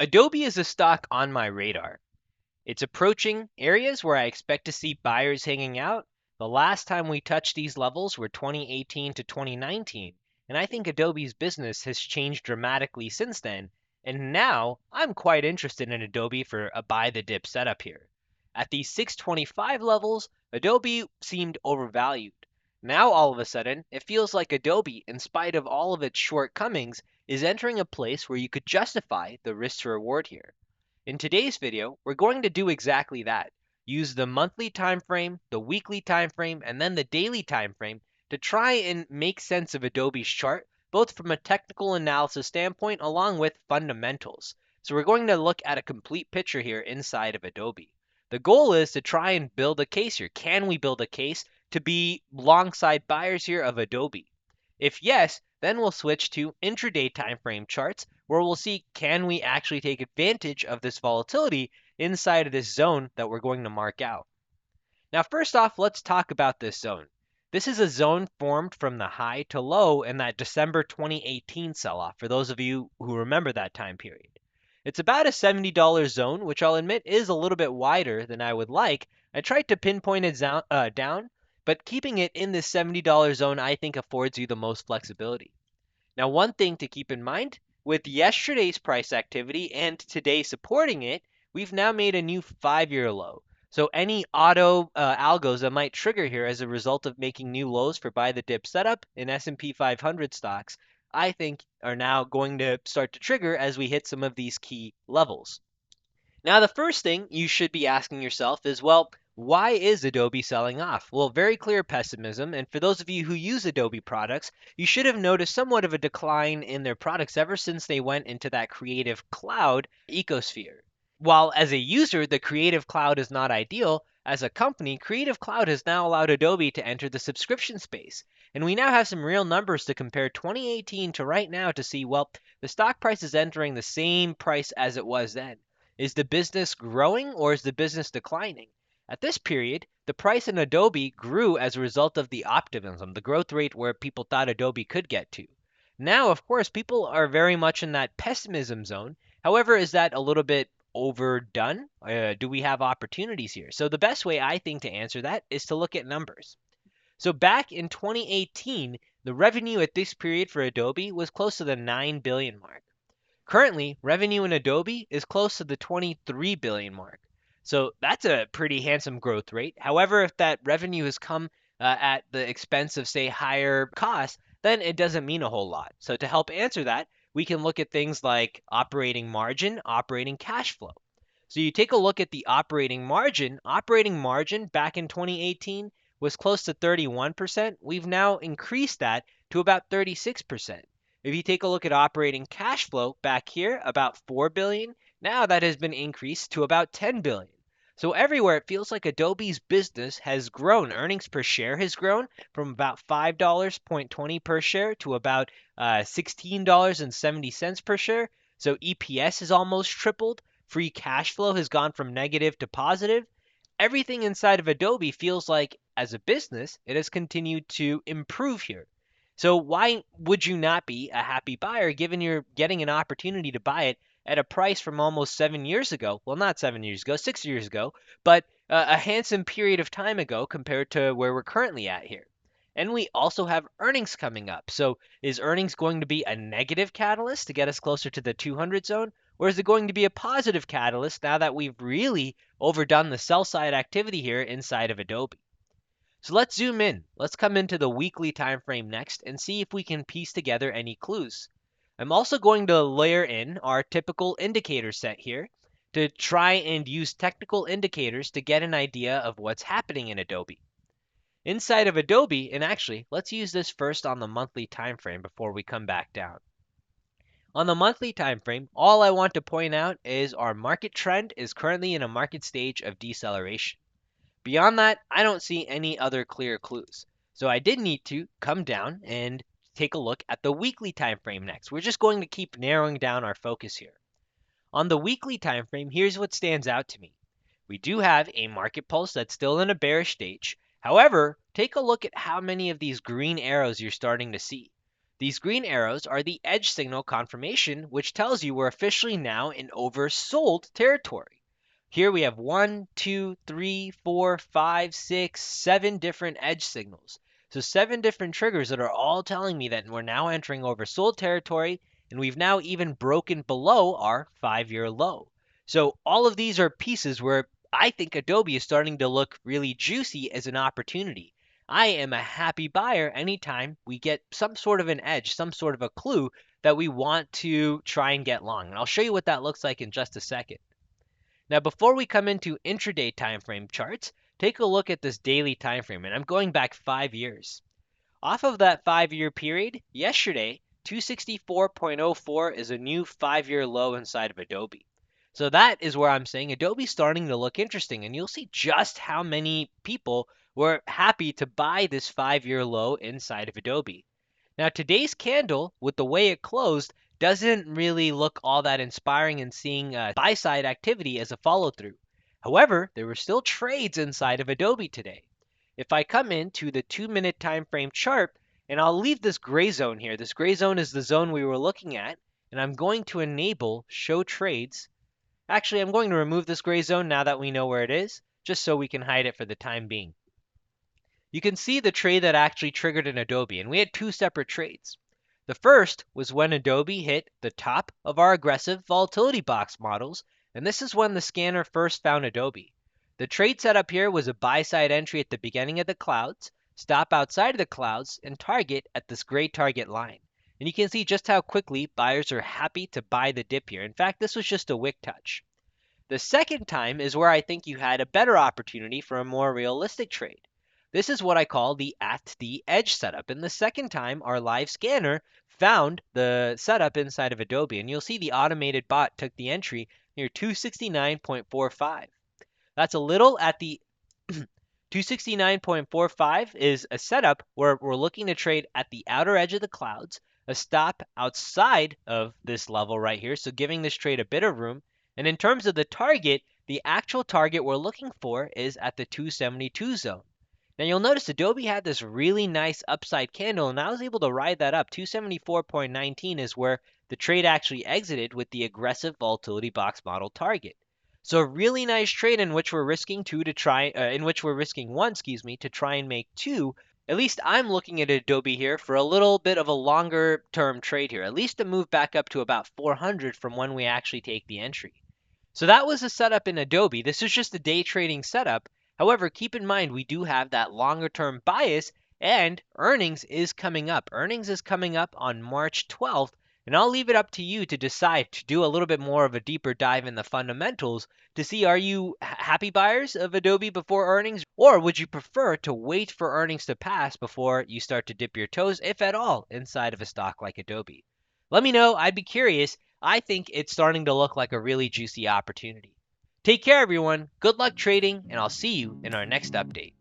Adobe is a stock on my radar. It's approaching areas where I expect to see buyers hanging out. The last time we touched these levels were 2018 to 2019, and I think Adobe's business has changed dramatically since then. And now I'm quite interested in Adobe for a buy the dip setup here. At these 625 levels, Adobe seemed overvalued. Now all of a sudden, it feels like Adobe, in spite of all of its shortcomings, is entering a place where you could justify the risk to reward here. In today's video, we're going to do exactly that. Use the monthly time frame, the weekly time frame, and then the daily time frame to try and make sense of Adobe's chart, both from a technical analysis standpoint along with fundamentals. So we're going to look at a complete picture here inside of Adobe. The goal is to try and build a case here. Can we build a case to be alongside buyers here of Adobe? If yes, then we'll switch to intraday time frame charts where we'll see, can we actually take advantage of this volatility inside of this zone that we're going to mark out. Now, first off, let's talk about this zone. This is a zone formed from the high to low in that December 2018 sell-off, for those of you who remember that time period. It's about a $70 zone, which I'll admit is a little bit wider than I would like. I tried to pinpoint it down, but keeping it in this $70 zone I think affords you the most flexibility. Now, one thing to keep in mind, with yesterday's price activity and today supporting it, we've now made a new 5-year low. So any auto algos that might trigger here as a result of making new lows for buy the dip setup in S&P 500 stocks, I think are now going to start to trigger as we hit some of these key levels. Now, the first thing you should be asking yourself is, well, why is Adobe selling off? Well, very clear pessimism. And for those of you who use Adobe products, you should have noticed somewhat of a decline in their products ever since they went into that Creative Cloud ecosphere. While as a user, the Creative Cloud is not ideal, as a company, Creative Cloud has now allowed Adobe to enter the subscription space. And we now have some real numbers to compare 2018 to right now to see, well, the stock price is entering the same price as it was then. Is the business growing or is the business declining? At this period, the price in Adobe grew as a result of the optimism, the growth rate where people thought Adobe could get to. Now, of course, people are very much in that pessimism zone. However, is that a little bit overdone? Do we have opportunities here? So the best way I think to answer that is to look at numbers. So back in 2018, the revenue at this period for Adobe was close to the 9 billion mark. Currently, revenue in Adobe is close to the 23 billion mark. So that's a pretty handsome growth rate. However, if that revenue has come at the expense of, say, higher costs, then it doesn't mean a whole lot. So to help answer that, we can look at things like operating margin, operating cash flow. So you take a look at the operating margin back in 2018 was close to 31%. We've now increased that to about 36%. If you take a look at operating cash flow back here, about 4 billion, now that has been increased to about 10 billion. So everywhere it feels like Adobe's business has grown. Earnings per share has grown from about $5.20 per share to about $16.70 per share. So EPS has almost tripled. Free cash flow has gone from negative to positive. Everything inside of Adobe feels like, as a business, it has continued to improve here. So why would you not be a happy buyer given you're getting an opportunity to buy it at a price from almost 7 years ago? Well, not 7 years ago, 6 years ago, but a handsome period of time ago compared to where we're currently at here. And we also have earnings coming up. So is earnings going to be a negative catalyst to get us closer to the 200 zone? Or is it going to be a positive catalyst now that we've really overdone the sell side activity here inside of Adobe? So let's zoom in. Let's come into the weekly time frame next and see if we can piece together any clues. I'm also going to layer in our typical indicator set here to try and use technical indicators to get an idea of what's happening in Adobe. Inside of Adobe, and actually, let's use this first on the monthly time frame before we come back down. On the monthly time frame, all I want to point out is our market trend is currently in a market stage of deceleration. Beyond that, I don't see any other clear clues. So I did need to come down and take a look at the weekly time frame next. We're just going to keep narrowing down our focus here. On the weekly time frame, here's what stands out to me. We do have a market pulse that's still in a bearish stage. However, take a look at how many of these green arrows you're starting to see. These green arrows are the edge signal confirmation, which tells you we're officially now in oversold territory. Here we have 1, 2, 3, 4, 5, 6, 7 different edge signals. So 7 different triggers that are all telling me that we're now entering oversold territory, and we've now even broken below our 5-year low. So all of these are pieces where I think Adobe is starting to look really juicy as an opportunity. I am a happy buyer anytime we get some sort of an edge, some sort of a clue that we want to try and get long. And I'll show you what that looks like in just a second. Now, before we come into intraday time frame charts, take a look at this daily time frame, and I'm going back 5 years. Off of that 5-year period, yesterday, 264.04 is a new 5-year low inside of Adobe. So that is where I'm saying Adobe's starting to look interesting, and you'll see just how many people were happy to buy this 5-year low inside of Adobe. Now, today's candle, with the way it closed, doesn't really look all that inspiring in seeing buy side activity as a follow through. However, there were still trades inside of Adobe today. If I come into the 2-minute time frame chart, and I'll leave this gray zone here. This gray zone is the zone we were looking at, and I'm going to enable show trades. Actually, I'm going to remove this gray zone now that we know where it is, just so we can hide it for the time being. You can see the trade that actually triggered an Adobe, and we had 2 separate trades. The first was when Adobe hit the top of our aggressive Volatility Box models, and this is when the scanner first found Adobe. The trade setup here was a buy-side entry at the beginning of the clouds, stop outside of the clouds, and target at this gray target line. And you can see just how quickly buyers are happy to buy the dip here. In fact, this was just a wick touch. The second time is where I think you had a better opportunity for a more realistic trade. This is what I call the at the edge setup. And the second time, our live scanner found the setup inside of Adobe. And you'll see the automated bot took the entry near 269.45. That's a little at the 269.45 is a setup where we're looking to trade at the outer edge of the clouds, a stop outside of this level right here, so giving this trade a bit of room. And in terms of the target, the actual target we're looking for is at the 272 zone. Now you'll notice Adobe had this really nice upside candle, and I was able to ride that up. 274.19 is where the trade actually exited with the aggressive Volatility Box model target. So a really nice trade in which we're risking one, to try and make 2. At least I'm looking at Adobe here for a little bit of a longer term trade here, at least to move back up to about 400 from when we actually take the entry. So that was a setup in Adobe. This is just a day trading setup. However, keep in mind we do have that longer term bias, and earnings is coming up. Earnings is coming up on March 12th, and I'll leave it up to you to decide to do a little bit more of a deeper dive in the fundamentals to see, are you happy buyers of Adobe before earnings, or would you prefer to wait for earnings to pass before you start to dip your toes, if at all, inside of a stock like Adobe? Let me know. I'd be curious. I think it's starting to look like a really juicy opportunity. Take care, everyone. Good luck trading, and I'll see you in our next update.